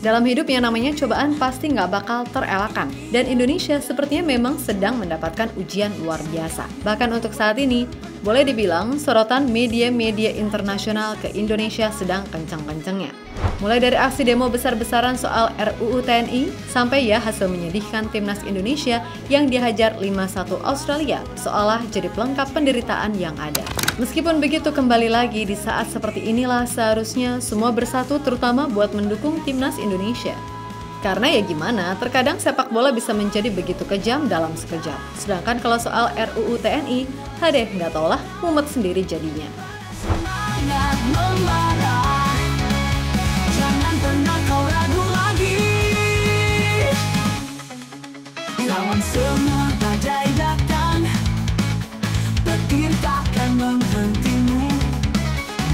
Dalam hidup yang namanya cobaan pasti nggak bakal terelakkan. Dan Indonesia sepertinya memang sedang mendapatkan ujian luar biasa. Bahkan untuk saat ini, boleh dibilang sorotan media-media internasional ke Indonesia sedang kencang-kencangnya. Mulai dari aksi demo besar-besaran soal RUU TNI, sampai ya hasil menyedihkan timnas Indonesia yang dihajar 5-1 Australia, seolah jadi pelengkap penderitaan yang ada. Meskipun begitu, kembali lagi di saat seperti inilah seharusnya semua bersatu terutama buat mendukung timnas Indonesia. Karena ya gimana, terkadang sepak bola bisa menjadi begitu kejam dalam sekejap. Sedangkan kalau soal RUU TNI, hadeh nggak taulah mumet sendiri jadinya. Semangat membara, jangan pernah kau ragu lagi. Lawan semua badai datang, petir takkan menghentimu.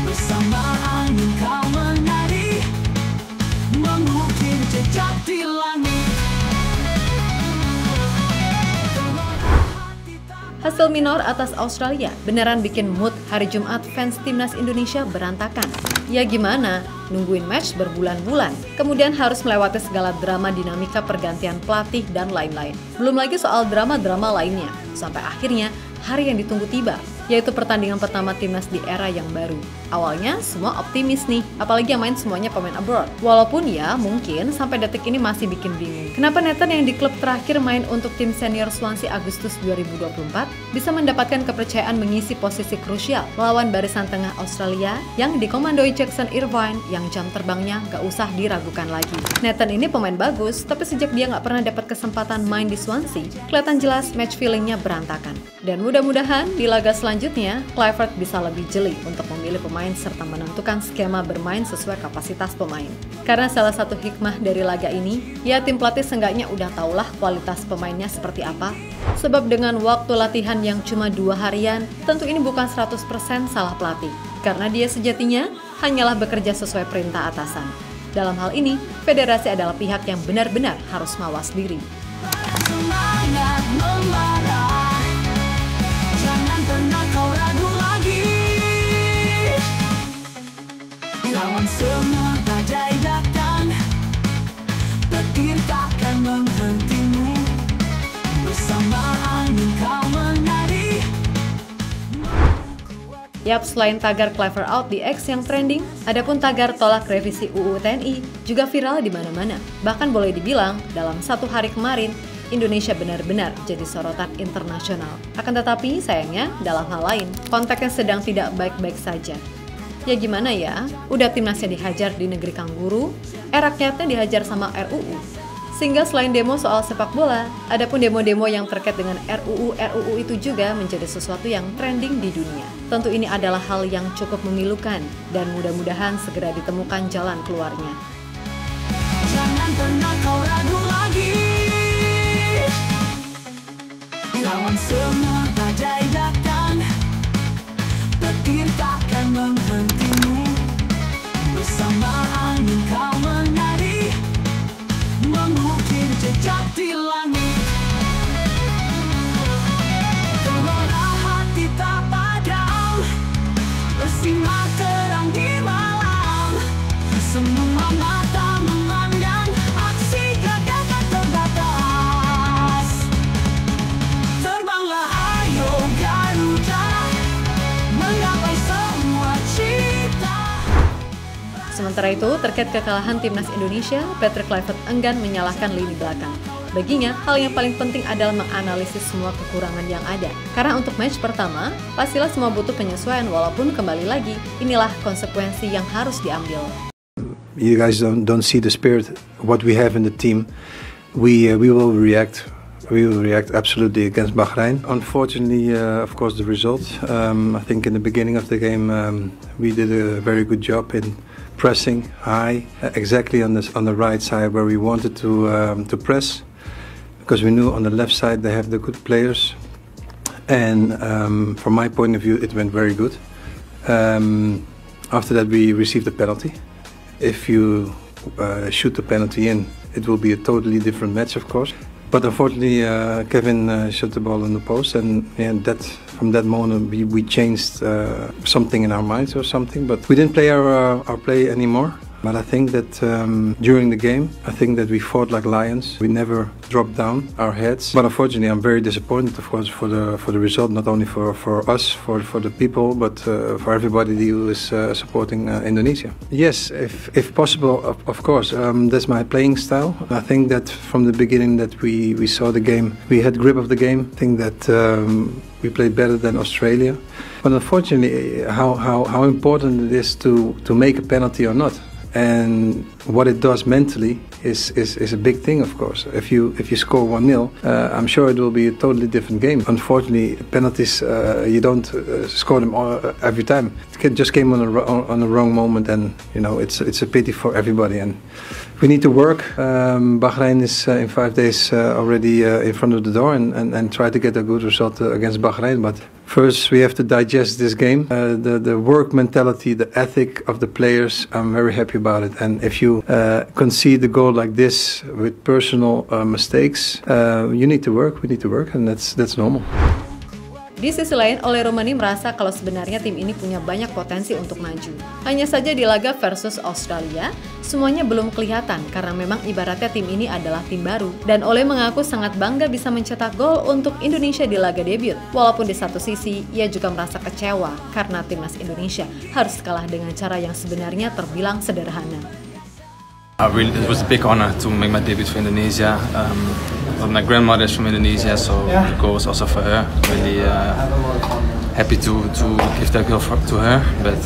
Bersama angin kau menari, mengukir jejak di langit. Hasil minor atas Australia beneran bikin mood hari Jumat fans timnas Indonesia berantakan. Ya gimana, nungguin match berbulan-bulan, kemudian harus melewati segala drama dinamika pergantian pelatih dan lain-lain. Belum lagi soal drama-drama lainnya, sampai akhirnya hari yang ditunggu tiba, yaitu pertandingan pertama timnas di era yang baru. Awalnya semua optimis nih, apalagi yang main semuanya pemain abroad. Walaupun ya mungkin sampai detik ini masih bikin bingung. Kenapa Nathan yang di klub terakhir main untuk tim senior Swansea Agustus 2024 bisa mendapatkan kepercayaan mengisi posisi krusial melawan barisan tengah Australia yang dikomandoi Jackson Irvine yang jam terbangnya gak usah diragukan lagi. Nathan ini pemain bagus, tapi sejak dia gak pernah dapat kesempatan main di Swansea, kelihatan jelas match feelingnya berantakan. Dan mudah-mudahan di laga selanjutnya, Kluivert bisa lebih jeli untuk memilih pemain serta menentukan skema bermain sesuai kapasitas pemain. Karena salah satu hikmah dari laga ini, ya tim pelatih seenggaknya udah tahulah kualitas pemainnya seperti apa. Sebab dengan waktu latihan yang cuma 2 harian, tentu ini bukan 100% salah pelatih. Karena dia sejatinya hanyalah bekerja sesuai perintah atasan. Dalam hal ini, federasi adalah pihak yang benar-benar harus mawas diri. Semangat membara, jangan pernah kau ragu lagi. Lawan semua badai datang, petir takkan menghentimu. Bersama angin kau menari. Yap, selain tagar Kluivert out di X yang trending, adapun tagar tolak revisi UU TNI juga viral di mana-mana. Bahkan boleh dibilang, dalam 1 hari kemarin, Indonesia benar-benar jadi sorotan internasional. Akan tetapi, sayangnya, dalam hal lain, konteksnya sedang tidak baik-baik saja. Ya gimana ya, udah timnasnya dihajar di negeri kangguru, rakyatnya dihajar sama RUU. Sehingga selain demo soal sepak bola, adapun demo-demo yang terkait dengan RUU itu juga menjadi sesuatu yang trending di dunia. Tentu ini adalah hal yang cukup memilukan, dan mudah-mudahan segera ditemukan jalan keluarnya. Jangan pernah kau ragu lagi. Lawan semua badai datang, petir takkan menghentimu. Bersama angin kau menari, mengukir jejak di langit. Gelora hati tak padam, bersinar terang di malam. Semua mata memandang aksi gagasan terbatas. Terbanglah ayo Garuda, menggapai semua cita. Sementara itu, terkait kekalahan timnas Indonesia, Patrick Kluivert enggan menyalahkan lini belakang. Baginya, hal yang paling penting adalah menganalisis semua kekurangan yang ada. Karena untuk match pertama, pastilah semua butuh penyesuaian walaupun kembali lagi, inilah konsekuensi yang harus diambil. You guys don't see the spirit what we have in the team. We will react. We will react absolutely against Bahrain. Unfortunately, of course, the result. I think in the beginning of the game, we did a very good job in pressing high, exactly on the right side where we wanted to press, because we knew on the left side they have the good players, and from my point of view, it went very good. After that, we received a penalty. If you shoot the penalty in, it will be a totally different match, of course. But unfortunately, Kevin shot the ball in the post, and from that moment we changed something in our minds or something. But we didn't play our play anymore. But I think that during the game, I think that we fought like lions. We never dropped down our heads. But unfortunately, I'm very disappointed, of course, for the result. Not only for us, for the people, but for everybody who is supporting Indonesia. Yes, if possible, of course. That's my playing style. I think that from the beginning that we saw the game, we had grip of the game. I think that we played better than Australia. But unfortunately, how important it is to make a penalty or not. And what it does mentally is a big thing, of course. If you score 1-0, I'm sure it will be a totally different game. Unfortunately, penalties you don't score them every time. It just came on the wrong moment, and it's a pity for everybody. And we need to work. Bahrain is in 5 days already in front of the door, and try to get a good result against Bahrain. But first, we have to digest this game. The work mentality, the ethic of the players, I'm very happy about it. And if you concede the goal like this with personal mistakes, you need to work. We need to work, and that's normal. Di sisi lain, Ole Roumanie merasa kalau sebenarnya tim ini punya banyak potensi untuk maju. Hanya saja di laga versus Australia, semuanya belum kelihatan karena memang ibaratnya tim ini adalah tim baru. Dan Ole mengaku sangat bangga bisa mencetak gol untuk Indonesia di laga debut. Walaupun di satu sisi, ia juga merasa kecewa karena timnas Indonesia harus kalah dengan cara yang sebenarnya terbilang sederhana. It was a big honor to make my debut for Indonesia. My grandmother is from Indonesia, so the goal was also for her. Really happy to give that goal to her, but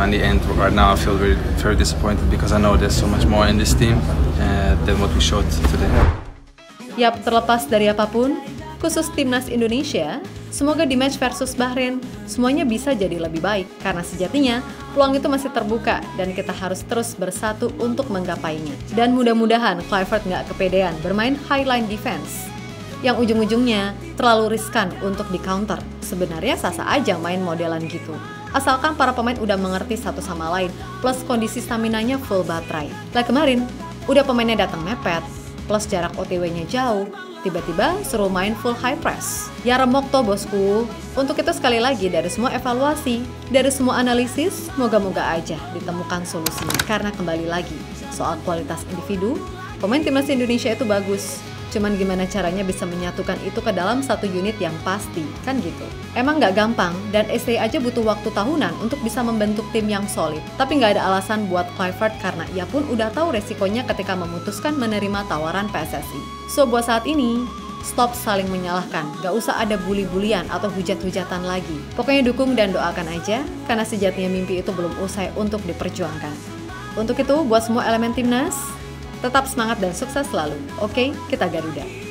in the end, right now I feel really very disappointed because I know there's so much more in this team than what we showed today. Yap, terlepas dari apapun, khusus timnas Indonesia, semoga di match versus Bahrain semuanya bisa jadi lebih baik karena sejatinya peluang itu masih terbuka dan kita harus terus bersatu untuk menggapainya. Dan mudah-mudahan Kluivert nggak kepedean bermain highline defense yang ujung-ujungnya terlalu riskan untuk di counter. Sebenarnya sah-sah aja main modelan gitu, asalkan para pemain udah mengerti satu sama lain plus kondisi staminanya full baterai. Lah kemarin udah pemainnya datang mepet plus jarak OTW-nya jauh, tiba-tiba suruh main full high press. Ya remok toh bosku. Untuk itu sekali lagi dari semua evaluasi, dari semua analisis, moga-moga aja ditemukan solusinya. Karena kembali lagi, soal kualitas individu, pemain timnas Indonesia itu bagus. Cuman gimana caranya bisa menyatukan itu ke dalam satu unit yang pasti, kan gitu. Emang nggak gampang, dan STI aja butuh waktu tahunan untuk bisa membentuk tim yang solid. Tapi nggak ada alasan buat Kluivert karena ia pun udah tahu resikonya ketika memutuskan menerima tawaran PSSI. So buat saat ini, stop saling menyalahkan, gak usah ada bully-bulian atau hujat-hujatan lagi. Pokoknya dukung dan doakan aja, karena sejatinya mimpi itu belum usai untuk diperjuangkan. Untuk itu, buat semua elemen timnas, tetap semangat dan sukses selalu. Oke, kita Garuda.